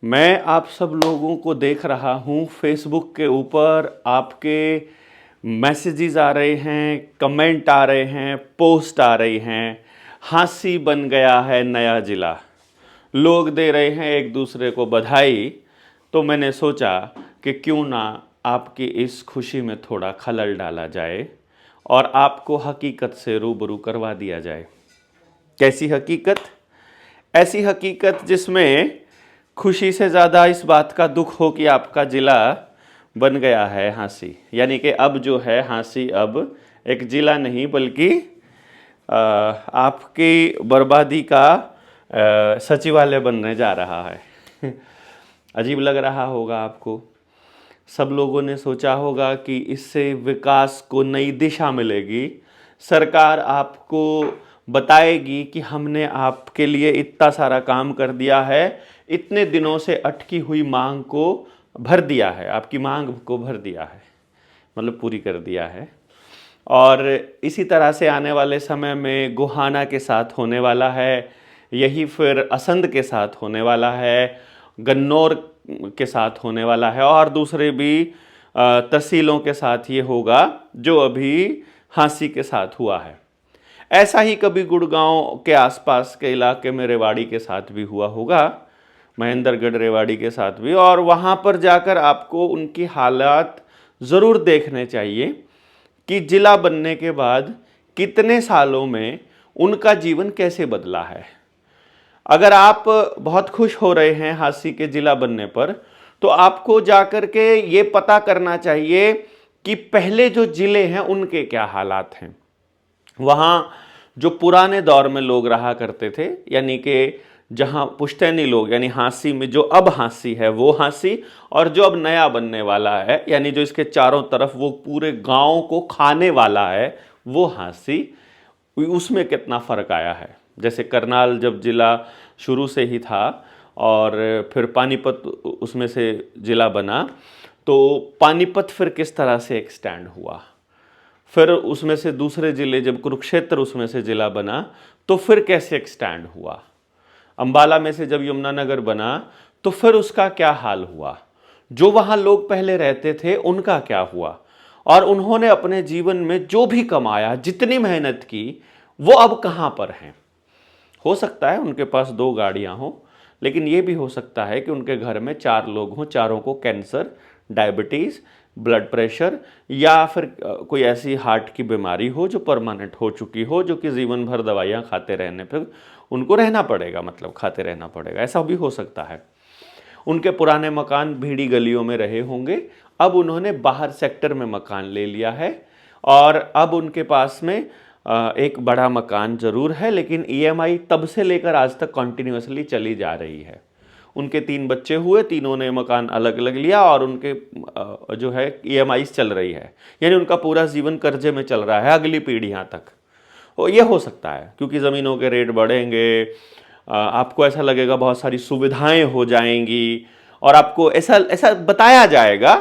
मैं आप सब लोगों को देख रहा हूँ फेसबुक के ऊपर आपके मैसेजेस आ रहे हैं, कमेंट आ रहे हैं, पोस्ट आ रही हैं। हांसी बन गया है नया जिला, लोग दे रहे हैं एक दूसरे को बधाई। तो मैंने सोचा कि क्यों ना आपकी इस खुशी में थोड़ा खलल डाला जाए और आपको हकीकत से रूबरू करवा दिया जाए। कैसी हकीकत? ऐसी हकीकत जिसमें खुशी से ज़्यादा इस बात का दुख हो कि आपका ज़िला बन गया है हांसी। यानी कि अब जो है हांसी अब एक ज़िला नहीं बल्कि आपकी बर्बादी का सचिवालय बनने जा रहा है। अजीब लग रहा होगा आपको। सब लोगों ने सोचा होगा कि इससे विकास को नई दिशा मिलेगी। सरकार आपको बताएगी कि हमने आपके लिए इतना सारा काम कर दिया है, इतने दिनों से अटकी हुई मांग को भर दिया है, आपकी मांग को भर दिया है, मतलब पूरी कर दिया है। और इसी तरह से आने वाले समय में गोहाना के साथ होने वाला है, यही फिर असंध के साथ होने वाला है, गन्नौर के साथ होने वाला है और दूसरे भी तहसीलों के साथ ये होगा जो अभी हांसी के साथ हुआ है। ऐसा ही कभी गुड़गांव के आसपास के इलाके में रेवाड़ी के साथ भी हुआ होगा, महेंद्रगढ़ रेवाड़ी के साथ भी। और वहाँ पर जाकर आपको उनकी हालात ज़रूर देखने चाहिए कि जिला बनने के बाद कितने सालों में उनका जीवन कैसे बदला है। अगर आप बहुत खुश हो रहे हैं हांसी के जिला बनने पर, तो आपको जाकर के ये पता करना चाहिए कि पहले जो जिले हैं उनके क्या हालात हैं। वहाँ जो पुराने दौर में लोग रहा करते थे, यानी कि जहाँ पुश्तैनी लोग, यानी हांसी में जो अब हांसी है वो हांसी, और जो अब नया बनने वाला है, यानी जो इसके चारों तरफ वो पूरे गांव को खाने वाला है, वो हांसी, उसमें कितना फ़र्क आया है। जैसे करनाल जब ज़िला शुरू से ही था और फिर पानीपत उसमें से ज़िला बना, तो पानीपत फिर किस तरह से एक स्टैंड हुआ, फिर उसमें से दूसरे ज़िले जब कुरुक्षेत्र उसमें से ज़िला बना तो फिर कैसे एक स्टैंड हुआ, अंबाला में से जब यमुनानगर बना तो फिर उसका क्या हाल हुआ, जो वहाँ लोग पहले रहते थे उनका क्या हुआ, और उन्होंने अपने जीवन में जो भी कमाया, जितनी मेहनत की, वो अब कहाँ पर हैं। हो सकता है उनके पास 2 गाड़ियाँ हों, लेकिन ये भी हो सकता है कि उनके घर में 4 लोग हों, चारों को कैंसर, डायबिटीज़, ब्लड प्रेशर या फिर कोई ऐसी हार्ट की बीमारी हो जो परमानेंट हो चुकी हो, जो कि जीवन भर दवाइयाँ खाते रहने पर उनको रहना पड़ेगा, मतलब खाते रहना पड़ेगा, ऐसा भी हो सकता है। उनके पुराने मकान भीड़ी गलियों में रहे होंगे, अब उन्होंने बाहर सेक्टर में मकान ले लिया है और अब उनके पास में एक बड़ा मकान ज़रूर है, लेकिन ईएमआई तब से लेकर आज तक कॉन्टिन्यूसली चली जा रही है। उनके 3 बच्चे हुए, तीनों ने मकान अलग अलग लिया और उनके जो है ईएमआई चल रही है, यानी उनका पूरा जीवन कर्जे में चल रहा है अगली पीढ़ियाँ तक। और ये हो सकता है क्योंकि ज़मीनों के रेट बढ़ेंगे, आपको ऐसा लगेगा बहुत सारी सुविधाएं हो जाएंगी और आपको ऐसा ऐसा बताया जाएगा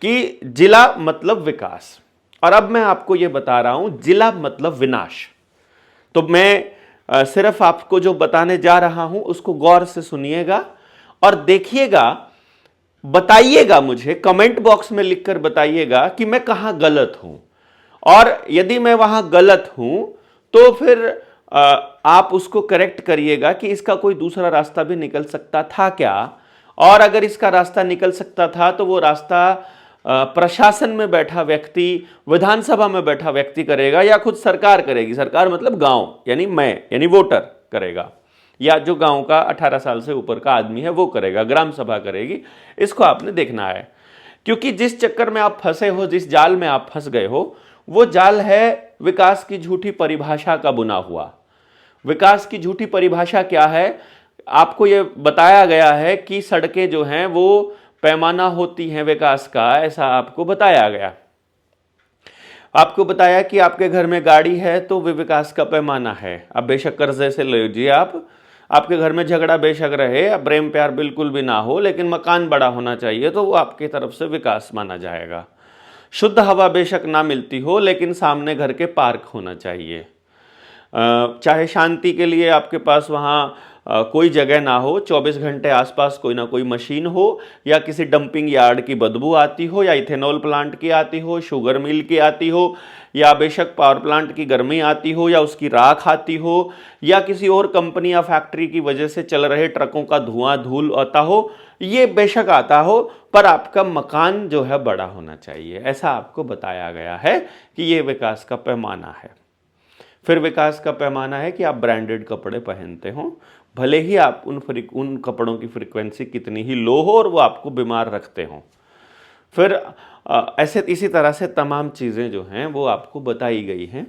कि जिला मतलब विकास। और अब मैं आपको ये बता रहा हूं जिला मतलब विनाश। तो मैं सिर्फ आपको जो बताने जा रहा हूं उसको गौर से सुनिएगा और देखिएगा, बताइएगा, मुझे कमेंट बॉक्स में लिखकर बताइएगा कि मैं कहां गलत हूं, और यदि मैं वहां गलत हूं तो फिर आप उसको करेक्ट करिएगा कि इसका कोई दूसरा रास्ता भी निकल सकता था क्या, और अगर इसका रास्ता निकल सकता था तो वो रास्ता प्रशासन में बैठा व्यक्ति, विधानसभा में बैठा व्यक्ति करेगा या खुद सरकार करेगी। सरकार मतलब गांव, यानी मैं, यानी वोटर करेगा, या जो गांव का 18 साल से ऊपर का आदमी है वो करेगा, ग्राम सभा करेगी। इसको आपने देखना है, क्योंकि जिस चक्कर में आप फंसे हो, जिस जाल में आप फंस गए हो, वो जाल है विकास की झूठी परिभाषा का बुना हुआ। विकास की झूठी परिभाषा क्या है? आपको यह बताया गया है कि सड़कें जो हैं वो पैमाना होती हैं विकास का, ऐसा आपको बताया गया। आपको बताया कि आपके घर में गाड़ी है तो वे विकास का पैमाना है। अब बेशक कर्जे से ले लीजिए आप, आपके घर में झगड़ा बेशक रहे, अब प्रेम प्यार बिल्कुल भी ना हो, लेकिन मकान बड़ा होना चाहिए, तो वो आपकी तरफ से विकास माना जाएगा। शुद्ध हवा बेशक ना मिलती हो, लेकिन सामने घर के पार्क होना चाहिए। चाहे शांति के लिए आपके पास वहाँ कोई जगह ना हो, 24 घंटे आसपास कोई ना कोई मशीन हो, या किसी डंपिंग यार्ड की बदबू आती हो, या इथेनॉल प्लांट की आती हो, शुगर मिल की आती हो, या बेशक पावर प्लांट की गर्मी आती हो, या उसकी राख आती हो, या किसी और कंपनी या फैक्ट्री की वजह से चल रहे ट्रकों का धुआं धूल आता हो, ये बेशक आता हो, पर आपका मकान जो है बड़ा होना चाहिए। ऐसा आपको बताया गया है कि ये विकास का पैमाना है। फिर विकास का पैमाना है कि आप ब्रांडेड कपड़े पहनते हो, भले ही आप उन कपड़ों की फ्रीक्वेंसी कितनी ही लो हो और वो आपको बीमार रखते हो। फिर ऐसे इसी तरह से तमाम चीज़ें जो हैं वो आपको बताई गई हैं।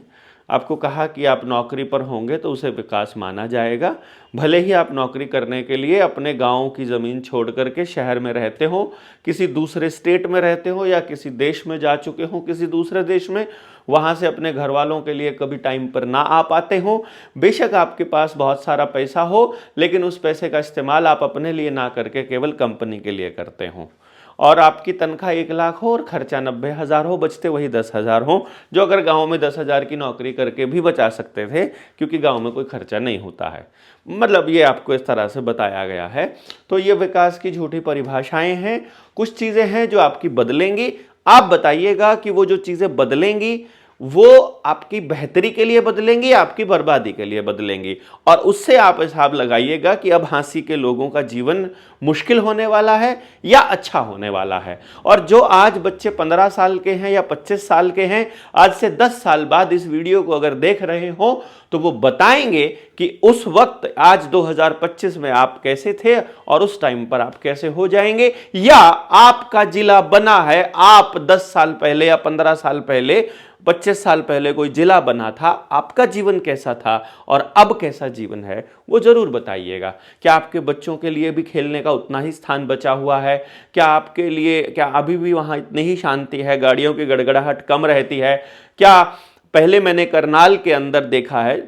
आपको कहा कि आप नौकरी पर होंगे तो उसे विकास माना जाएगा, भले ही आप नौकरी करने के लिए अपने गाँव की ज़मीन छोड़ करके शहर में रहते हो, किसी दूसरे स्टेट में रहते हो, या किसी देश में जा चुके हो, किसी दूसरे देश में, वहाँ से अपने घर वालों के लिए कभी टाइम पर ना आ पाते हो। बेशक आपके पास बहुत सारा पैसा हो, लेकिन उस पैसे का इस्तेमाल आप अपने लिए ना करके केवल कंपनी के लिए करते हो, और आपकी तनख्वाह 1 लाख हो और खर्चा 90,000 हो, बचते वही 10,000 हो, जो अगर गांव में 10,000 की नौकरी करके भी बचा सकते थे, क्योंकि गांव में कोई खर्चा नहीं होता है। मतलब ये आपको इस तरह से बताया गया है। तो ये विकास की झूठी परिभाषाएं हैं। कुछ चीज़ें हैं जो आपकी बदलेंगी, आप बताइएगा कि वो जो चीज़ें बदलेंगी वो आपकी बेहतरी के लिए बदलेंगी, आपकी बर्बादी के लिए बदलेंगी, और उससे आप हिसाब लगाइएगा कि अब हांसी के लोगों का जीवन मुश्किल होने वाला है या अच्छा होने वाला है। और जो आज बच्चे 15 साल के हैं या 25 साल के हैं, आज से 10 साल बाद इस वीडियो को अगर देख रहे हो तो वो बताएंगे कि उस वक्त आज 2025 में आप कैसे थे और उस टाइम पर आप कैसे हो जाएंगे, या आपका जिला बना है, आप 10 साल पहले या 15 साल पहले 25 साल पहले कोई जिला बना था, आपका जीवन कैसा था और अब कैसा जीवन है, वो जरूर बताइएगा। क्या आपके बच्चों के लिए भी खेलने का उतना ही स्थान बचा हुआ है? क्या आपके लिए, क्या अभी भी वहाँ इतनी ही शांति है, गाड़ियों की गड़गड़ाहट कम रहती है? क्या पहले मैंने करनाल के अंदर देखा है,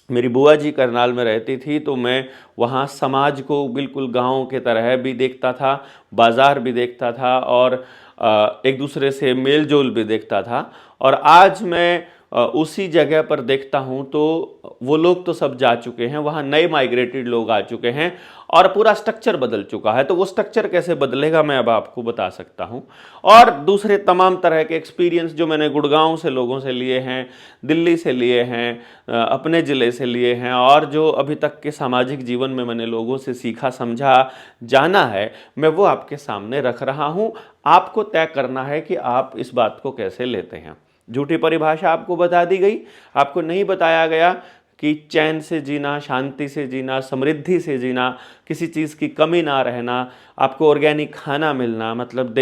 मेरी बुआ जी करनाल में रहती थी, तो मैं वहाँ समाज को बिल्कुल गांव के तरह भी देखता था, बाज़ार भी देखता था, और एक दूसरे से मेल जोल भी देखता था। और आज मैं उसी जगह पर देखता हूँ तो वो लोग तो सब जा चुके हैं, वहाँ नए माइग्रेटेड लोग आ चुके हैं और पूरा स्ट्रक्चर बदल चुका है। तो वो स्ट्रक्चर कैसे बदलेगा मैं अब आपको बता सकता हूँ। और दूसरे तमाम तरह के एक्सपीरियंस जो मैंने गुड़गांव से लोगों से लिए हैं, दिल्ली से लिए हैं, अपने ज़िले से लिए हैं, और जो अभी तक के सामाजिक जीवन में मैंने लोगों से सीखा, समझा, जाना है, मैं वो आपके सामने रख रहा हूँ। आपको तय करना है कि आप इस बात को कैसे लेते हैं। झूठी परिभाषा आपको बता दी गई, आपको नहीं बताया गया कि चैन से जीना, शांति से जीना, समृद्धि से जीना, किसी चीज़ की कमी ना रहना, आपको ऑर्गेनिक खाना मिलना, मतलब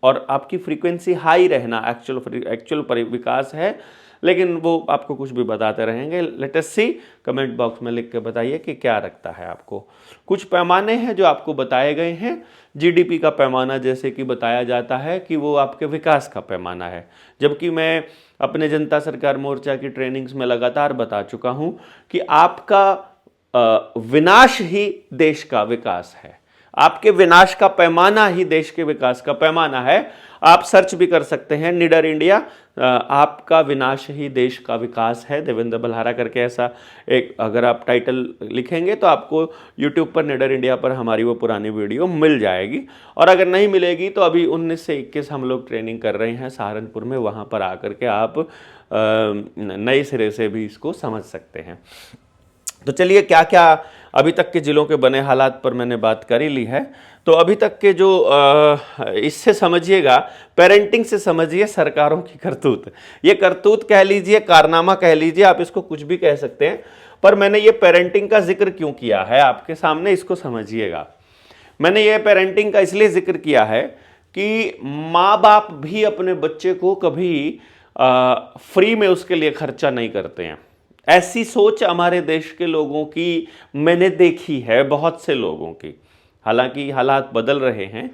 और आपकी फ्रीक्वेंसी हाई रहना एक्चुअल विकास है। लेकिन वो आपको कुछ भी बताते रहेंगे। लेट अस सी, कमेंट बॉक्स में लिख के बताइए कि क्या लगता है आपको। कुछ पैमाने हैं जो आपको बताए गए हैं। जीडीपी का पैमाना जैसे कि बताया जाता है कि वो आपके विकास का पैमाना है, जबकि मैं अपने जनता सरकार मोर्चा की ट्रेनिंग्स में लगातार बता चुका हूं कि आपका विनाश ही देश का विकास है। आपके विनाश का पैमाना ही देश के विकास का पैमाना है। आप सर्च भी कर सकते हैं, निडर इंडिया, आपका विनाश ही देश का विकास है, देवेंद्र बल्हारा करके ऐसा एक अगर आप टाइटल लिखेंगे तो आपको यूट्यूब पर निडर इंडिया पर हमारी वो पुरानी वीडियो मिल जाएगी। और अगर नहीं मिलेगी तो अभी 19 से 21 हम लोग ट्रेनिंग कर रहे हैं सहारनपुर में, वहाँ पर आकर के आप नए सिरे से भी इसको समझ सकते हैं। तो चलिए, क्या क्या अभी तक के ज़िलों के बने हालात पर मैंने बात कर ही ली है। तो अभी तक के जो इससे समझिएगा, पेरेंटिंग से समझिए सरकारों की करतूत। ये करतूत कह लीजिए, कारनामा कह लीजिए, आप इसको कुछ भी कह सकते हैं, पर मैंने ये पेरेंटिंग का जिक्र क्यों किया है आपके सामने, इसको समझिएगा। मैंने ये पेरेंटिंग का इसलिए जिक्र किया है कि माँ बाप भी अपने बच्चे को कभी फ्री में उसके लिए खर्चा नहीं करते हैं। ऐसी सोच हमारे देश के लोगों की मैंने देखी है, बहुत से लोगों की। हालांकि हालात बदल रहे हैं,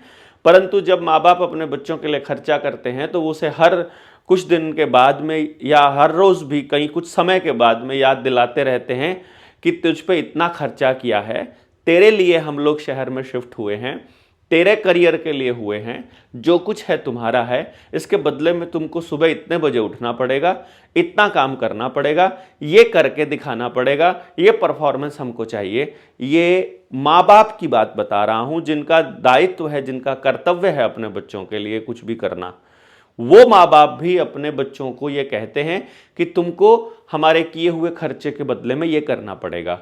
परंतु जब माँ बाप अपने बच्चों के लिए खर्चा करते हैं तो उसे हर कुछ दिन के बाद में या हर रोज़ भी कहीं कुछ समय के बाद में याद दिलाते रहते हैं कि तुझ पे इतना खर्चा किया है, तेरे लिए हम लोग शहर में शिफ्ट हुए हैं, तेरे करियर के लिए हुए हैं, जो कुछ है तुम्हारा है, इसके बदले में तुमको सुबह इतने बजे उठना पड़ेगा, इतना काम करना पड़ेगा, ये करके दिखाना पड़ेगा, ये परफॉर्मेंस हमको चाहिए। ये माँ बाप की बात बता रहा हूं, जिनका दायित्व है, जिनका कर्तव्य है अपने बच्चों के लिए कुछ भी करना। वो माँ बाप भी अपने बच्चों को ये कहते हैं कि तुमको हमारे किए हुए खर्चे के बदले में ये करना पड़ेगा।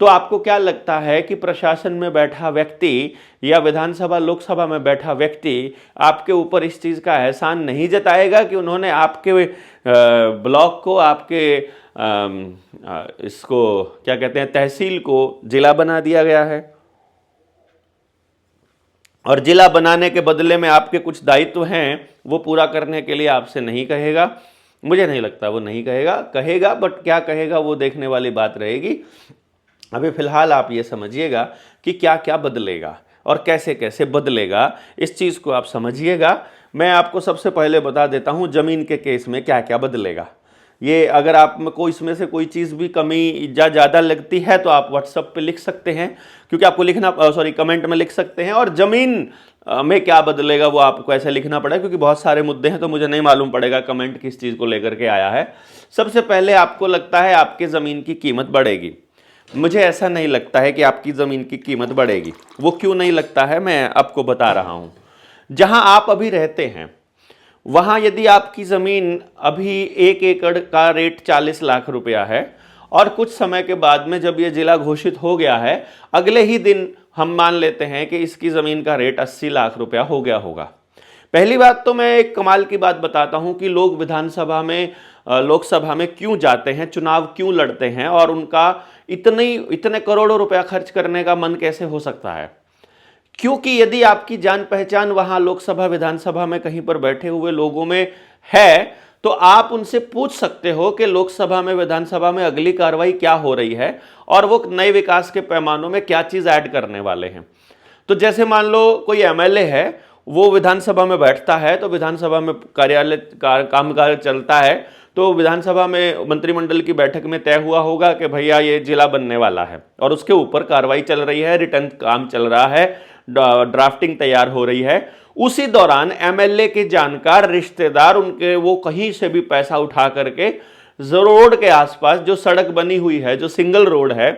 तो आपको क्या लगता है कि प्रशासन में बैठा व्यक्ति या विधानसभा लोकसभा में बैठा व्यक्ति आपके ऊपर इस चीज़ का एहसान नहीं जताएगा कि उन्होंने आपके ब्लॉक को, आपके इसको क्या कहते हैं, तहसील को जिला बना दिया गया है, और जिला बनाने के बदले में आपके कुछ दायित्व हैं वो पूरा करने के लिए आपसे नहीं कहेगा? मुझे नहीं लगता वो नहीं कहेगा, कहेगा, बट क्या कहेगा वो देखने वाली बात रहेगी। अभी फिलहाल आप ये समझिएगा कि क्या क्या बदलेगा और कैसे कैसे बदलेगा, इस चीज़ को आप समझिएगा। मैं आपको सबसे पहले बता देता हूँ ज़मीन के केस में क्या क्या बदलेगा। ये अगर आप में कोई इसमें से कोई चीज़ भी कमी या ज़्यादा लगती है तो आप व्हाट्सएप पे लिख सकते हैं, क्योंकि आपको लिखना कमेंट में लिख सकते हैं। और ज़मीन में क्या बदलेगा वो आपको ऐसे लिखना पड़ेगा, क्योंकि बहुत सारे मुद्दे हैं तो मुझे नहीं मालूम पड़ेगा कमेंट किस चीज़ को लेकर के आया है। सबसे पहले आपको लगता है आपकी ज़मीन की कीमत बढ़ेगी। मुझे ऐसा नहीं लगता है कि आपकी ज़मीन की कीमत बढ़ेगी। वो क्यों नहीं लगता है मैं आपको बता रहा हूँ। जहाँ आप अभी रहते हैं वहाँ यदि आपकी ज़मीन अभी 1 एकड़ का रेट 40 लाख रुपया है, और कुछ समय के बाद में जब ये जिला घोषित हो गया है, अगले ही दिन हम मान लेते हैं कि इसकी ज़मीन का रेट 80 लाख रुपया हो गया होगा। पहली बात तो मैं एक कमाल की बात बताता हूँ कि लोग विधानसभा में, लोकसभा में क्यों जाते हैं, चुनाव क्यों लड़ते हैं, और उनका इतने करोड़ों रुपया खर्च करने का मन कैसे हो सकता है। क्योंकि यदि आपकी जान पहचान वहां लोकसभा विधानसभा में कहीं पर बैठे हुए लोगों में है तो आप उनसे पूछ सकते हो कि लोकसभा में, विधानसभा में अगली कार्रवाई क्या हो रही है और वो नए विकास के पैमानों में क्या चीज ऐड करने वाले हैं। तो जैसे मान लो कोई एमएलए है, वो विधानसभा में बैठता है तो विधानसभा में कार्यालय कामकाज चलता है, तो विधानसभा में मंत्रिमंडल की बैठक में तय हुआ होगा कि भैया ये जिला बनने वाला है, और उसके ऊपर कार्रवाई चल रही है, रिटर्न काम चल रहा है, ड्राफ्टिंग तैयार हो रही है। उसी दौरान एमएलए के जानकार रिश्तेदार उनके वो कहीं से भी पैसा उठा करके रोड के आसपास जो सड़क बनी हुई है, जो सिंगल रोड है,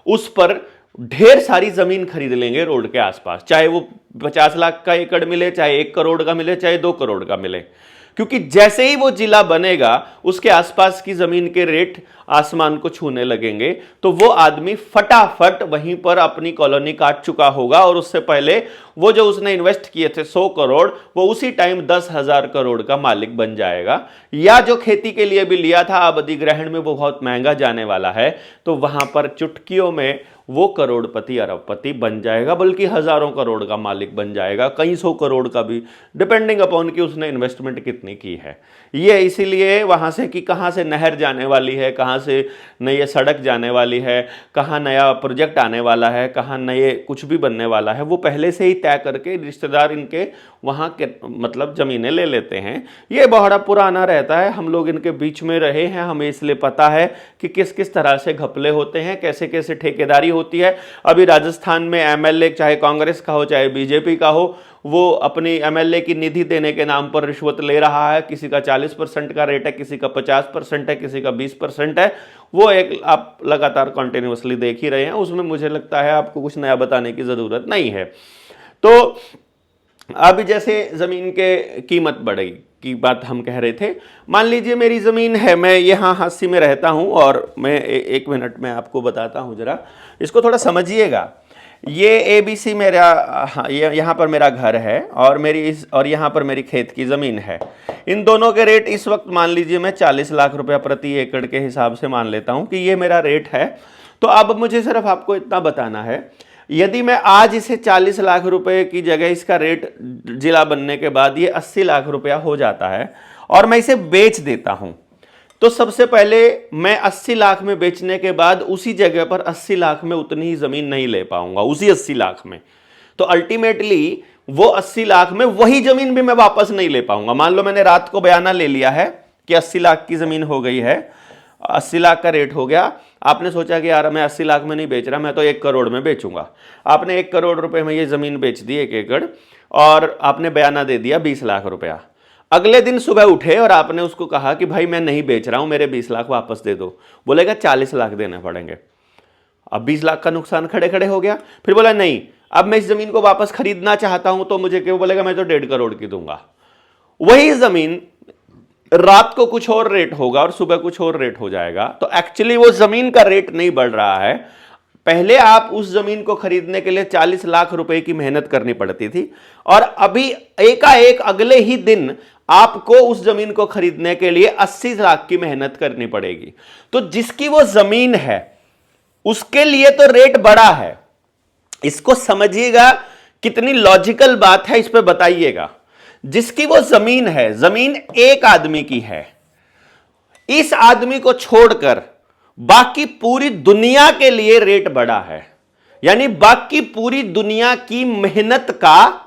उस पर ढेर सारी जमीन खरीद लेंगे रोड के आसपास, चाहे वो 50 लाख का एकड़ मिले, चाहे 1 करोड़ का मिले, चाहे 2 करोड़ का मिले। क्योंकि जैसे ही वो जिला बनेगा उसके आसपास की जमीन के रेट आसमान को छूने लगेंगे, तो वो आदमी फटाफट वहीं पर अपनी कॉलोनी काट चुका होगा, और उससे पहले वो जो उसने इन्वेस्ट किए थे 100 करोड़, वो उसी टाइम 10,000 करोड़ का मालिक बन जाएगा। या जो खेती के लिए भी लिया था अब अधिग्रहण में वो बहुत महंगा जाने वाला है, तो वहां पर चुटकियों में वो करोड़पति अरबपति बन जाएगा, बल्कि हजारों करोड़ का मालिक बन जाएगा, कई 100 करोड़ का भी, डिपेंडिंग अपॉन कि उसने इन्वेस्टमेंट कितनी की है। ये इसीलिए वहाँ से कि कहाँ से नहर जाने वाली है, कहाँ से नई सड़क जाने वाली है, कहाँ नया प्रोजेक्ट आने वाला है, कहाँ नए कुछ भी बनने वाला है, वो पहले से ही तय करके रिश्तेदार इनके वहाँ के मतलब ज़मीनें ले लेते हैं। ये बड़ा पुराना रहता है, हम लोग इनके बीच में रहे हैं, हमें इसलिए पता है कि किस किस तरह से घपले होते हैं, कैसे कैसे ठेकेदारी होती है। अभी राजस्थान में एमएलए चाहे कांग्रेस का हो चाहे बीजेपी का हो, वो अपनी एमएलए की निधि देने के नाम पर रिश्वत ले रहा है। किसी का 40% का रेट है, किसी का 50% है, किसी का 20% है। वो एक आप लगातार कंटिन्यूअसली देख ही रहे हैं, उसमें मुझे लगता है आपको कुछ नया बताने की ज़रूरत नहीं है। तो अब जैसे ज़मीन के कीमत बढ़ेगी की बात हम कह रहे थे, मान लीजिए मेरी ज़मीन है, मैं यहाँ हांसी में रहता हूँ, और मैं 1 मिनट में आपको बताता हूँ, ज़रा इसको थोड़ा समझिएगा। ये ABC मेरा, यहाँ पर मेरा घर है, और यहाँ पर मेरी खेत की ज़मीन है। इन दोनों के रेट इस वक्त मान लीजिए मैं 40 लाख रुपया प्रति एकड़ के हिसाब से मान लेता हूँ कि ये मेरा रेट है। तो अब मुझे सिर्फ आपको इतना बताना है, यदि मैं आज इसे 40 लाख रुपए की जगह इसका रेट जिला बनने के बाद ये 80 लाख रुपया हो जाता है और मैं इसे बेच देता हूं, तो सबसे पहले मैं 80 लाख में बेचने के बाद उसी जगह पर 80 लाख में उतनी ही जमीन नहीं ले पाऊंगा, उसी 80 लाख में। तो अल्टीमेटली वो 80 लाख में वही जमीन भी मैं वापस नहीं ले पाऊंगा। मान लो मैंने रात को बयाना ले लिया है कि 80 लाख की जमीन हो गई है, 80 लाख का रेट हो गया। आपने सोचा कि यार मैं 80 लाख में नहीं बेच रहा, मैं तो 1 करोड़ में बेचूंगा। आपने 1 करोड़ रुपए में ये जमीन बेच दी, 1 एकड़, और आपने बयाना दे दिया 20 लाख रुपया। अगले दिन सुबह उठे और आपने उसको कहा कि भाई मैं नहीं बेच रहा हूं, मेरे 20 लाख वापस दे दो। बोलेगा 40 लाख देने पड़ेंगे। अब 20 लाख का नुकसान खड़े खड़े हो गया। फिर बोला नहीं, अब मैं इस जमीन को वापस खरीदना चाहता हूं तो मुझे क्यों? बोलेगा मैं तो 1.5 करोड़ की दूंगा। वही जमीन रात को कुछ और रेट होगा और सुबह कुछ और रेट हो जाएगा। तो एक्चुअली वो जमीन का रेट नहीं बढ़ रहा है। पहले आप उस जमीन को खरीदने के लिए 40 लाख रुपए की मेहनत करनी पड़ती थी, और अभी एकाएक अगले ही दिन आपको उस जमीन को खरीदने के लिए 80 लाख की मेहनत करनी पड़ेगी। तो जिसकी वो जमीन है उसके लिए तो रेट बढ़ा है। इसको समझिएगा, कितनी लॉजिकल बात है, इस पे बताइएगा। जिसकी वो जमीन है, जमीन एक आदमी की है, इस आदमी को छोड़कर बाकी पूरी दुनिया के लिए रेट बढ़ा है। यानी बाकी पूरी दुनिया की मेहनत का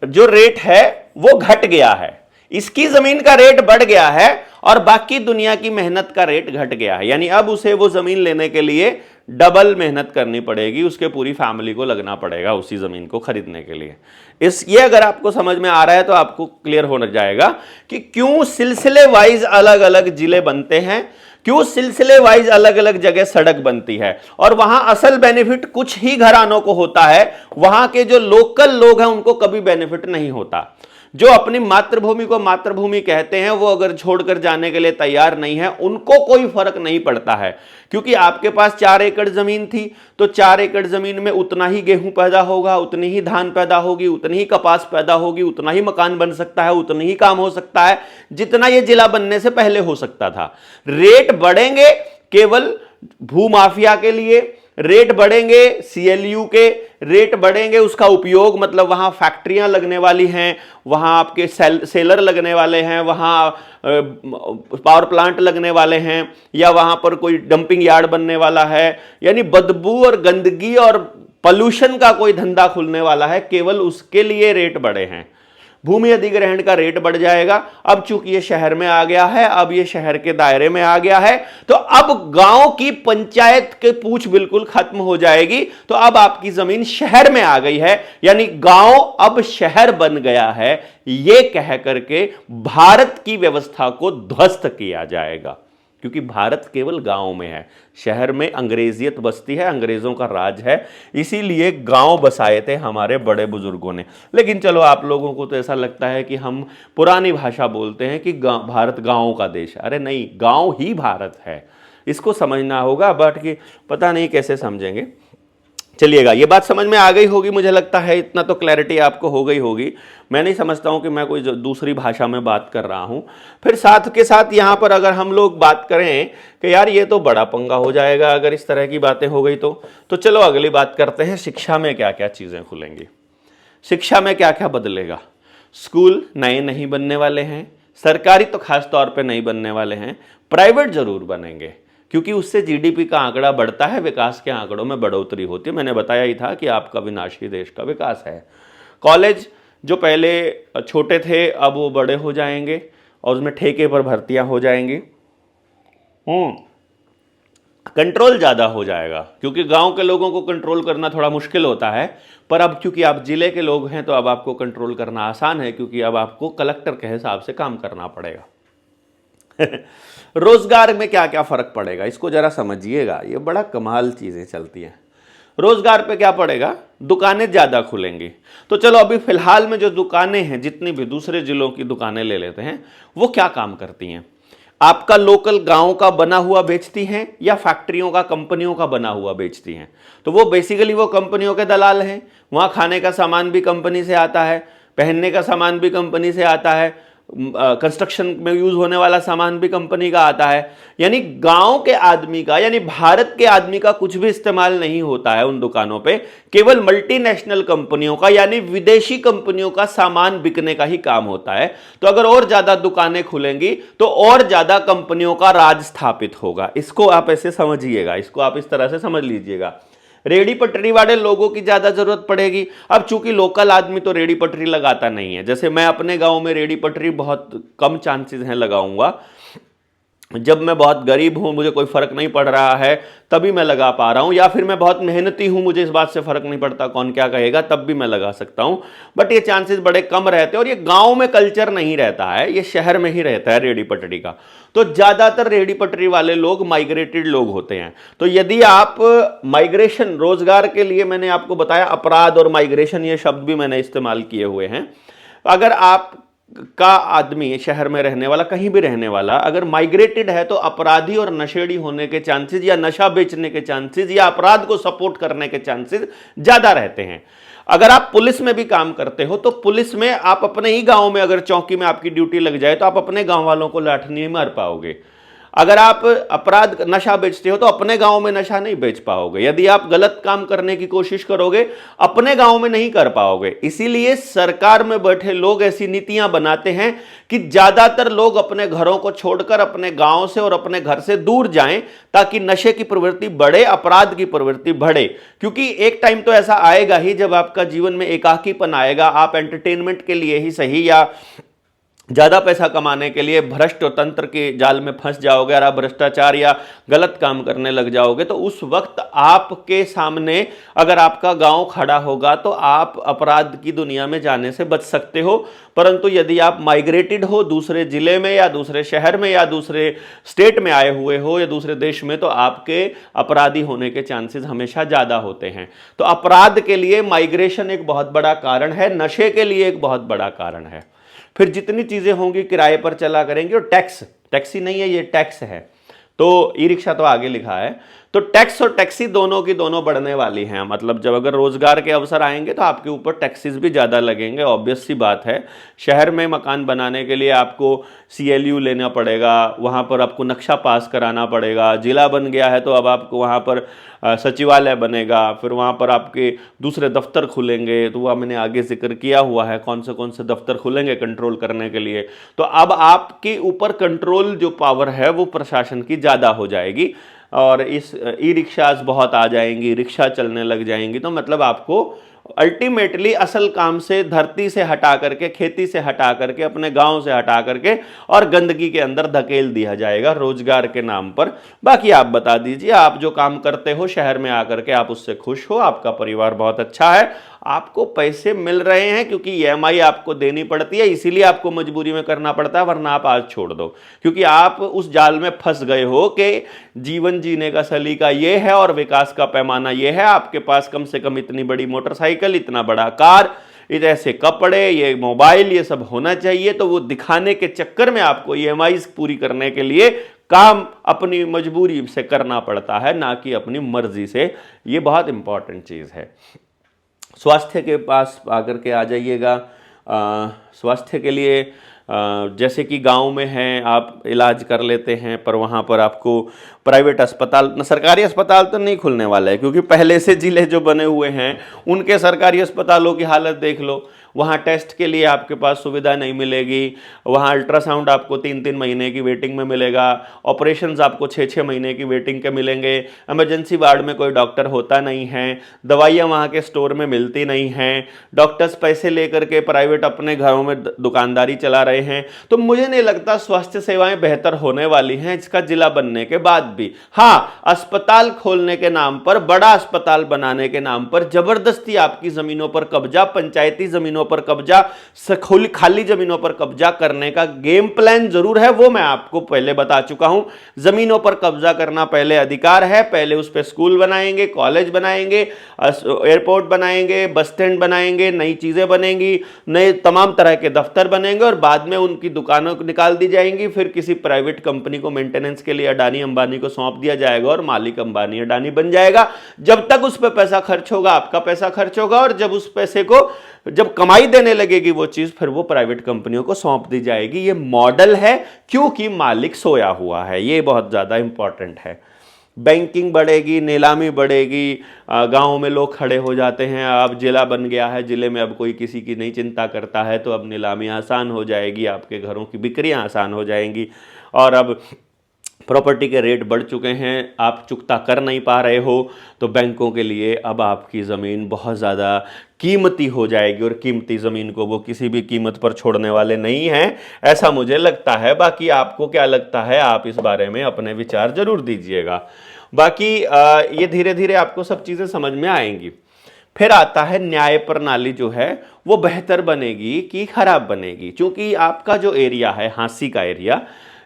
जो रेट है वो घट गया है। इसकी जमीन का रेट बढ़ गया है और बाकी दुनिया की मेहनत का रेट घट गया है। यानी अब उसे वो जमीन लेने के लिए डबल मेहनत करनी पड़ेगी, उसके पूरी फैमिली को लगना पड़ेगा उसी जमीन को खरीदने के लिए। ये अगर आपको समझ में आ रहा है तो आपको क्लियर होना जाएगा कि क्यों सिलसिले वाइज अलग अलग जिले बनते हैं, क्यों सिलसिले वाइज अलग अलग जगह सड़क बनती है। और वहां असल बेनिफिट कुछ ही घरानों को होता है, वहां के जो लोकल लोग हैं उनको कभी बेनिफिट नहीं होता। जो अपनी मातृभूमि को मातृभूमि कहते हैं वो अगर छोड़कर जाने के लिए तैयार नहीं है, उनको कोई फर्क नहीं पड़ता है। क्योंकि आपके पास 4 एकड़ जमीन थी तो 4 एकड़ जमीन में उतना ही गेहूं पैदा होगा, उतनी ही धान पैदा होगी, उतनी ही कपास पैदा होगी, उतना ही मकान बन सकता है, उतनी ही काम हो सकता है जितना ये जिला बनने से पहले हो सकता था। रेट बढ़ेंगे केवल भूमाफिया के लिए, रेट बढ़ेंगे सीएलयू के, रेट बढ़ेंगे उसका उपयोग, मतलब वहां फैक्ट्रियां लगने वाली हैं, वहां आपके सेलर लगने वाले हैं, वहां पावर प्लांट लगने वाले हैं, या वहां पर कोई डंपिंग यार्ड बनने वाला है। यानी बदबू और गंदगी और पॉल्यूशन का कोई धंधा खुलने वाला है, केवल उसके लिए रेट बढ़े हैं। भूमि अधिग्रहण का रेट बढ़ जाएगा। अब चूंकि ये शहर में आ गया है, अब ये शहर के दायरे में आ गया है, तो अब गांव की पंचायत के पूछ बिल्कुल खत्म हो जाएगी। तो अब आपकी जमीन शहर में आ गई है, यानी गांव अब शहर बन गया है। ये कह करके भारत की व्यवस्था को ध्वस्त किया जाएगा, क्योंकि भारत केवल गांव में है, शहर में अंग्रेजियत बसती है, अंग्रेजों का राज है। इसीलिए गांव बसाए थे हमारे बड़े बुजुर्गों ने। लेकिन चलो, आप लोगों को तो ऐसा लगता है कि हम पुरानी भाषा बोलते हैं कि भारत गांवों का देश। अरे नहीं, गांव ही भारत है, इसको समझना होगा। बट कि पता नहीं कैसे समझेंगे। चलिएगा, ये बात समझ में आ गई होगी, मुझे लगता है इतना तो क्लैरिटी आपको हो गई होगी। मैं नहीं समझता हूं कि मैं कोई दूसरी भाषा में बात कर रहा हूं। फिर साथ के साथ यहां पर अगर हम लोग बात करें कि यार ये तो बड़ा पंगा हो जाएगा अगर इस तरह की बातें हो गई तो चलो अगली बात करते हैं, शिक्षा में क्या क्या चीज़ें खुलेंगी, शिक्षा में क्या क्या बदलेगा। स्कूल नए नहीं बनने वाले हैं, सरकारी तो खास तौर पर नहीं बनने वाले हैं, प्राइवेट जरूर बनेंगे, क्योंकि उससे जीडीपी का आंकड़ा बढ़ता है, विकास के आंकड़ों में बढ़ोतरी होती है। मैंने बताया ही था कि आपका विनाशी देश का विकास है। कॉलेज जो पहले छोटे थे अब वो बड़े हो जाएंगे और उसमें ठेके पर भर्तियां हो जाएंगी। कंट्रोल ज़्यादा हो जाएगा, क्योंकि गांव के लोगों को कंट्रोल करना थोड़ा मुश्किल होता है, पर अब क्योंकि आप जिले के लोग हैं तो अब आपको कंट्रोल करना आसान है, क्योंकि अब आपको कलेक्टर के हिसाब से काम करना पड़ेगा। रोजगार में क्या क्या फर्क पड़ेगा, इसको जरा समझिएगा, ये बड़ा कमाल चीजें चलती हैं। रोजगार पे क्या पड़ेगा, दुकानें ज्यादा खुलेंगी। तो चलो अभी फिलहाल में जो दुकानें हैं, जितनी भी दूसरे जिलों की दुकानें ले लेते हैं, वो क्या काम करती हैं। आपका लोकल गांव का बना हुआ बेचती हैं या फैक्ट्रियों का, कंपनियों का बना हुआ बेचती हैं। तो वो बेसिकली वो कंपनियों के दलाल हैं। वहां खाने का सामान भी कंपनी से आता है, पहनने का सामान भी कंपनी से आता है, कंस्ट्रक्शन में यूज होने वाला सामान भी कंपनी का आता है। यानी गांव के आदमी का, यानी भारत के आदमी का कुछ भी इस्तेमाल नहीं होता है उन दुकानों पे, केवल मल्टीनेशनल कंपनियों का यानी विदेशी कंपनियों का सामान बिकने का ही काम होता है। तो अगर और ज्यादा दुकानें खुलेंगी तो और ज्यादा कंपनियों का राज स्थापित होगा। इसको आप ऐसे समझिएगा, इसको आप इस तरह से समझ लीजिएगा। रेडी पटरी वाले लोगों की ज्यादा जरूरत पड़ेगी। अब चूंकि लोकल आदमी तो रेडी पटरी लगाता नहीं है, जैसे मैं अपने गांव में रेडी पटरी बहुत कम चांसेस हैं लगाऊंगा, जब मैं बहुत गरीब हूं, मुझे कोई फर्क नहीं पड़ रहा है, तभी मैं लगा पा रहा हूं, या फिर मैं बहुत मेहनती हूं, मुझे इस बात से फर्क नहीं पड़ता कौन क्या कहेगा, तब भी मैं लगा सकता हूं। बट ये चांसेस बड़े कम रहते हैं, और ये गांव में कल्चर नहीं रहता है, ये शहर में ही रहता है रेडी पटरी का। तो ज्यादातर रेडी पटरी वाले लोग माइग्रेटेड लोग होते हैं। तो यदि आप माइग्रेशन, रोजगार के लिए, मैंने आपको बताया अपराध और माइग्रेशन ये शब्द भी मैंने इस्तेमाल किए हुए हैं। अगर आप का आदमी, शहर में रहने वाला, कहीं भी रहने वाला, अगर माइग्रेटेड है, तो अपराधी और नशेड़ी होने के चांसेस, या नशा बेचने के चांसेस, या अपराध को सपोर्ट करने के चांसेस ज्यादा रहते हैं। अगर आप पुलिस में भी काम करते हो, तो पुलिस में आप अपने ही गांव में, अगर चौकी में आपकी ड्यूटी लग जाए, तो आप अपने गांव वालों को लाठी नहीं मार पाओगे। अगर आप अपराध, नशा बेचते हो, तो अपने गांव में नशा नहीं बेच पाओगे। यदि आप गलत काम करने की कोशिश करोगे, अपने गांव में नहीं कर पाओगे। इसीलिए सरकार में बैठे लोग ऐसी नीतियां बनाते हैं कि ज्यादातर लोग अपने घरों को छोड़कर अपने गांव से और अपने घर से दूर जाएं, ताकि नशे की प्रवृत्ति बढ़े, अपराध की प्रवृत्ति बढ़े। क्योंकि एक टाइम तो ऐसा आएगा ही जब आपका जीवन में एकाकीपन आएगा, आप एंटरटेनमेंट के लिए ही सही, या ज्यादा पैसा कमाने के लिए भ्रष्ट तंत्र के जाल में फंस जाओगे, और आप भ्रष्टाचार या गलत काम करने लग जाओगे, तो उस वक्त आपके सामने अगर आपका गांव खड़ा होगा, तो आप अपराध की दुनिया में जाने से बच सकते हो। परंतु यदि आप माइग्रेटेड हो, दूसरे जिले में या दूसरे शहर में या दूसरे स्टेट में आए हुए हो या दूसरे देश में, तो आपके अपराधी होने के चांसेस हमेशा ज्यादा होते हैं। तो अपराध के लिए माइग्रेशन एक बहुत बड़ा कारण है, नशे के लिए एक बहुत बड़ा कारण है। फिर जितनी चीजें होंगी किराए पर चला करेंगे, और टैक्स, टैक्सी नहीं है ये, टैक्स है। तो ई रिक्शा तो आगे लिखा है। तो टैक्स और टैक्सी दोनों की दोनों बढ़ने वाली हैं। मतलब जब अगर रोजगार के अवसर आएंगे, तो आपके ऊपर टैक्सेस भी ज़्यादा लगेंगे, ऑब्वियस सी बात है। शहर में मकान बनाने के लिए आपको CLU लेना पड़ेगा, वहाँ पर आपको नक्शा पास कराना पड़ेगा। जिला बन गया है, तो अब आपको वहाँ पर सचिवालय बनेगा, फिर वहाँ पर आपके दूसरे दफ्तर खुलेंगे। तो वह मैंने आगे जिक्र किया हुआ है कौन से दफ्तर खुलेंगे कंट्रोल करने के लिए। तो अब आपके ऊपर कंट्रोल जो पावर है वो प्रशासन की ज़्यादा हो जाएगी, और इस ई रिक्शाज बहुत आ जाएंगी, रिक्शा चलने लग जाएंगी। तो मतलब आपको अल्टीमेटली असल काम से, धरती से हटा करके, खेती से हटा करके, अपने गांव से हटा करके और गंदगी के अंदर धकेल दिया जाएगा रोजगार के नाम पर। बाकी आप बता दीजिए, आप जो काम करते हो शहर में आकर के, आप उससे खुश हो, आपका परिवार बहुत अच्छा है, आपको पैसे मिल रहे हैं, क्योंकि EMI आपको देनी पड़ती है, इसीलिए आपको मजबूरी में करना पड़ता है, वरना आप आज छोड़ दो। क्योंकि आप उस जाल में फंस गए हो कि जीवन जीने का सलीका ये है और विकास का पैमाना ये है, आपके पास कम से कम इतनी बड़ी मोटरसाइकिल, इतना बड़ा कार, ऐसे कपड़े, ये मोबाइल, ये सब होना चाहिए। तो वो दिखाने के चक्कर में आपको EMIs पूरी करने के लिए काम अपनी मजबूरी से करना पड़ता है, ना कि अपनी मर्जी से। ये बहुत इंपॉर्टेंट चीज़ है। स्वास्थ्य के पास आकर के आ जाइएगा। स्वास्थ्य के लिए जैसे कि गांव में हैं, आप इलाज कर लेते हैं, पर वहाँ पर आपको प्राइवेट अस्पताल, सरकारी अस्पताल तो नहीं खुलने वाला है, क्योंकि पहले से जिले जो बने हुए हैं उनके सरकारी अस्पतालों की हालत देख लो। वहाँ टेस्ट के लिए आपके पास सुविधा नहीं मिलेगी, वहाँ अल्ट्रासाउंड आपको 3-3 महीने की वेटिंग में मिलेगा, ऑपरेशंस आपको 6-6 महीने की वेटिंग के मिलेंगे, इमरजेंसी वार्ड में कोई डॉक्टर होता नहीं है, दवाइयाँ वहाँ के स्टोर में मिलती नहीं हैं, डॉक्टर्स पैसे लेकर के प्राइवेट अपने घरों में दुकानदारी चला रहे हैं। तो मुझे नहीं लगता स्वास्थ्य सेवाएं बेहतर होने वाली हैं इसका जिला बनने के बाद भी। हाँ, अस्पताल खोलने के नाम पर, बड़ा अस्पताल बनाने के नाम पर जबरदस्ती आपकी जमीनों पर कब्जा, पंचायती जमीनों पर कब्जा, खाली जमीनों पर कब्जा करने का गेम प्लान जरूर है, वो मैं आपको पहले बता चुका हूं। जमीनों पर कब्जा करना पहले अधिकार है, पहले उस पर स्कूल बनाएंगे, कॉलेज बनाएंगे, एयरपोर्ट बनाएंगे, बस स्टैंड बनाएंगे, नई चीजें बनेंगी, नए तमाम तरह के दफ्तर बनेंगे, और बाद में उनकी दुकानों को निकाल दी जाएंगी। फिर किसी प्राइवेट कंपनी को मेंटेनेंस के लिए अडानी अंबानी को सौंप दिया जाएगा, और मालिक अंबानी अडानी बन जाएगा। जब तक उस पर पैसा खर्च होगा, आपका पैसा खर्च होगा, और जब उस पैसे को जब कमाई देने लगेगी वो चीज, फिर वो प्राइवेट कंपनियों को सौंप दी जाएगी। ये मॉडल है, क्योंकि मालिक सोया हुआ है। ये बहुत ज्यादा इंपॉर्टेंट है। बैंकिंग बढ़ेगी, नीलामी बढ़ेगी, गांव में लोग खड़े हो जाते हैं। अब जिला बन गया है, जिले में अब कोई किसी की नहीं चिंता करता है, तो अब नीलामी आसान हो जाएगी, आपके घरों की बिक्रियां आसान हो जाएंगी। और अब प्रॉपर्टी के रेट बढ़ चुके हैं, आप चुकता कर नहीं पा रहे हो, तो बैंकों के लिए अब आपकी ज़मीन बहुत ज़्यादा कीमती हो जाएगी और कीमती ज़मीन को वो किसी भी कीमत पर छोड़ने वाले नहीं हैं, ऐसा मुझे लगता है। बाकी आपको क्या लगता है, आप इस बारे में अपने विचार जरूर दीजिएगा। बाकी ये धीरे धीरे आपको सब चीज़ें समझ में आएंगी। फिर आता है न्याय प्रणाली जो है वो बेहतर बनेगी कि खराब बनेगी। क्योंकि आपका जो एरिया है, हांसी का एरिया,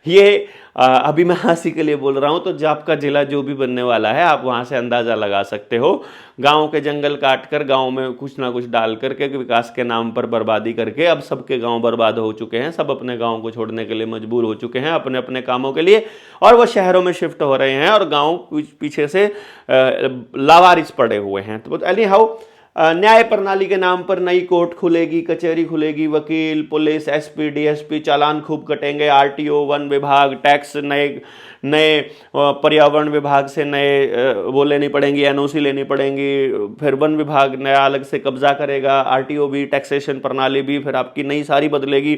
ये अभी मैं हांसी के लिए बोल रहा हूँ, तो जो आपका जिला जो भी बनने वाला है आप वहाँ से अंदाज़ा लगा सकते हो। गांव के जंगल काट कर गांव में कुछ ना कुछ डाल करके विकास के नाम पर बर्बादी करके अब सबके गांव बर्बाद हो चुके हैं, सब अपने गांव को छोड़ने के लिए मजबूर हो चुके हैं अपने अपने कामों के लिए, और वो शहरों में शिफ्ट हो रहे हैं और गाँव पीछे से लावारिस पड़े हुए हैं। तो एनी हाउ, न्याय प्रणाली के नाम पर नई कोर्ट खुलेगी, कचहरी खुलेगी, वकील, पुलिस, एसपी, डीएसपी, चालान खूब कटेंगे, आरटीओ, वन विभाग, टैक्स नए नए, पर्यावरण विभाग से नए वो लेनी पड़ेंगी, एनओसी लेनी पड़ेंगी, फिर वन विभाग नया अलग से कब्जा करेगा, आरटीओ भी, टैक्सेशन प्रणाली भी फिर आपकी नई सारी बदलेगी,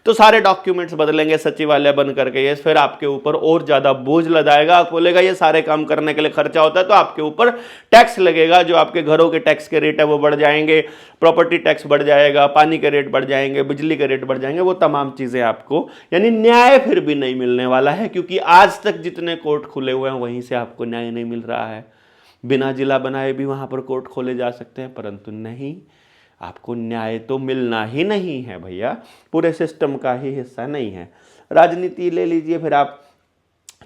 तो सारे डॉक्यूमेंट्स बदलेंगे सचिवालय बन करके। ये फिर आपके ऊपर और ज़्यादा बोझ लदाएगा, बोलेगा ये सारे काम करने के लिए खर्चा होता है, तो आपके ऊपर टैक्स लगेगा, जो आपके घरों के टैक्स के रेट है वो बढ़ जाएंगे, प्रॉपर्टी टैक्स बढ़ जाएगा, पानी के रेट बढ़ जाएंगे, बिजली के रेट बढ़ जाएंगे, वो तमाम चीज़ें आपको, यानी न्याय फिर भी नहीं मिलने वाला है। क्योंकि आज तक जितने कोर्ट खुले हुए हैं वहीं से आपको न्याय नहीं मिल रहा है। बिना जिला बनाए भी वहाँ पर कोर्ट खोले जा सकते हैं, परंतु नहीं, आपको न्याय तो मिलना ही नहीं है भैया, पूरे सिस्टम का ही हिस्सा नहीं है। राजनीति ले लीजिए फिर आप,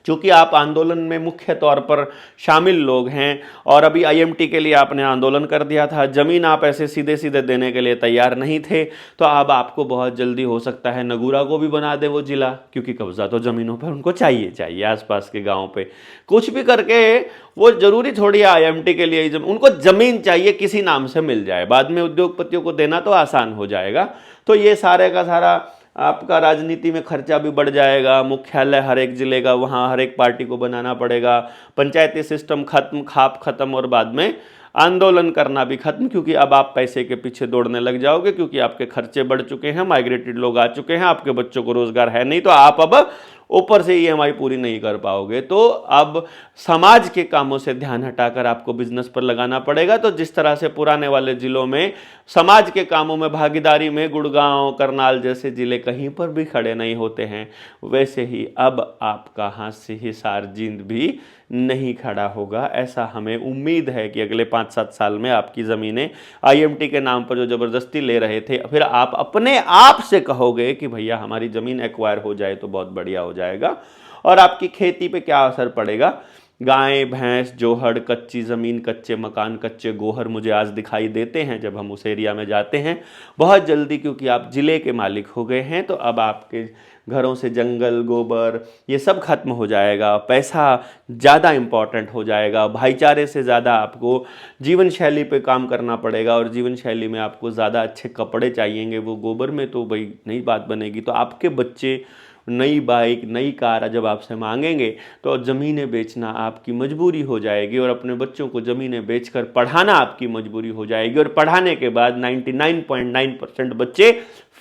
चूंकि आप आंदोलन में मुख्य तौर पर शामिल लोग हैं और अभी आईएमटी के लिए आपने आंदोलन कर दिया था, ज़मीन आप ऐसे सीधे सीधे देने के लिए तैयार नहीं थे, तो अब आपको बहुत जल्दी हो सकता है नगूरा को भी बना दे वो जिला, क्योंकि कब्जा तो ज़मीनों पर उनको चाहिए आसपास के गाँव पे कुछ भी करके। वो जरूरी थोड़ी आईएमटी के लिए उनको ज़मीन चाहिए, किसी नाम से मिल जाए, बाद में उद्योगपतियों को देना तो आसान हो जाएगा। तो ये सारे का सारा आपका राजनीति में खर्चा भी बढ़ जाएगा, मुख्यालय हर एक जिले का वहाँ हर एक पार्टी को बनाना पड़ेगा, पंचायती सिस्टम खत्म, खाप खत्म, और बाद में आंदोलन करना भी खत्म, क्योंकि अब आप पैसे के पीछे दौड़ने लग जाओगे, क्योंकि आपके खर्चे बढ़ चुके हैं, माइग्रेटेड लोग आ चुके हैं, आपके बच्चों को रोजगार है नहीं, तो आप अब ऊपर से ईएमआई पूरी नहीं कर पाओगे। तो अब समाज के कामों से ध्यान हटाकर आपको बिजनेस पर लगाना पड़ेगा। तो जिस तरह से पुराने वाले जिलों में समाज के कामों में भागीदारी में गुड़गांव, करनाल जैसे जिले कहीं पर भी खड़े नहीं होते हैं, वैसे ही अब आपका हांसी, हिसार, जींद भी नहीं खड़ा होगा। ऐसा हमें उम्मीद है कि अगले 5-7 साल में आपकी ज़मीनें आईएमटी के नाम पर जो ज़बरदस्ती ले रहे थे, फिर आप अपने आप से कहोगे कि भैया हमारी ज़मीन एक्वायर हो जाए तो बहुत बढ़िया हो जाएगा। और आपकी खेती पे क्या असर पड़ेगा, गाय, भैंस, जोहड़, कच्ची ज़मीन, कच्चे मकान, कच्चे गोहर मुझे आज दिखाई देते हैं जब हम उस एरिया में जाते हैं बहुत जल्दी, क्योंकि आप ज़िले के मालिक हो गए हैं। तो अब आपके घरों से जंगल, गोबर, ये सब खत्म हो जाएगा, पैसा ज़्यादा इम्पॉर्टेंट हो जाएगा, भाईचारे से ज़्यादा आपको जीवन शैली पे काम करना पड़ेगा, और जीवन शैली में आपको ज़्यादा अच्छे कपड़े चाहिएंगे, वो गोबर में तो भाई नई बात बनेगी। तो आपके बच्चे नई बाइक, नई कार जब आपसे मांगेंगे तो ज़मीनें बेचना आपकी मजबूरी हो जाएगी, और अपने बच्चों को ज़मीनें बेचकर पढ़ाना आपकी मजबूरी हो जाएगी, और पढ़ाने के बाद 99.9% बच्चे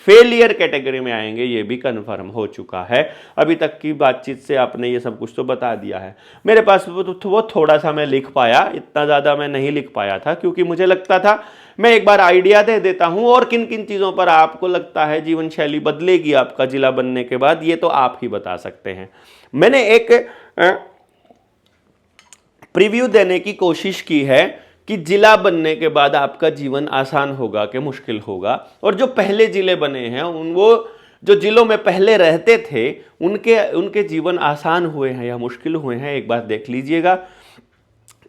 फेलियर कैटेगरी में आएंगे, ये भी कन्फर्म हो चुका है। अभी तक की बातचीत से आपने ये सब कुछ तो बता दिया है। मेरे पास वो थोड़ा सा मैं लिख पाया, इतना ज़्यादा मैं नहीं लिख पाया था, क्योंकि मुझे लगता था मैं एक बार आइडिया दे देता हूं, और किन किन चीज़ों पर आपको लगता है जीवन शैली बदलेगी आपका जिला बनने के बाद, ये तो आप ही बता सकते हैं। मैंने एक प्रीव्यू देने की कोशिश की है कि जिला बनने के बाद आपका जीवन आसान होगा कि मुश्किल होगा, और जो पहले जिले बने हैं वो जो जिलों में पहले रहते थे उनके जीवन आसान हुए हैं या मुश्किल हुए हैं, एक बार देख लीजिएगा।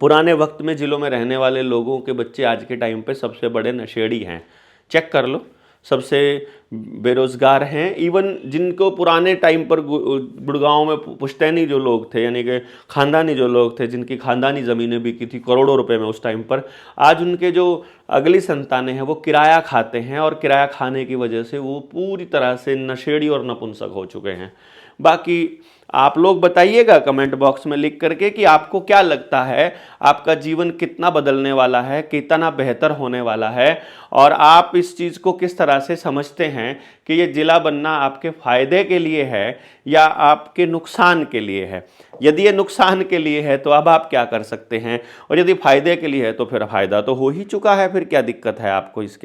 पुराने वक्त में जिलों में रहने वाले लोगों के बच्चे आज के टाइम पे सबसे बड़े नशेड़ी हैं, चेक कर लो, सबसे बेरोजगार हैं। इवन जिनको पुराने टाइम पर गुड़गांव में पुश्तैनी जो लोग थे, यानी कि खानदानी जो लोग थे, जिनकी खानदानी ज़मीनें बिकी थी करोड़ों रुपए में उस टाइम पर, आज उनके जो अगली संतानें हैं वो किराया खाते हैं, और किराया खाने की वजह से वो पूरी तरह से नशेड़ी और नपुंसक हो चुके हैं। बाकी आप लोग बताइएगा कमेंट बॉक्स में लिख करके कि आपको क्या लगता है, आपका जीवन कितना बदलने वाला है, कितना बेहतर होने वाला है, और आप इस चीज़ को किस तरह से समझते हैं कि ये जिला बनना आपके फायदे के लिए है या आपके नुकसान के लिए है। यदि ये नुकसान के लिए है तो अब आप क्या कर सकते हैं, और यदि फायदे के लिए है तो फिर फायदा तो हो ही चुका है, फिर क्या दिक्कत है आपको इसके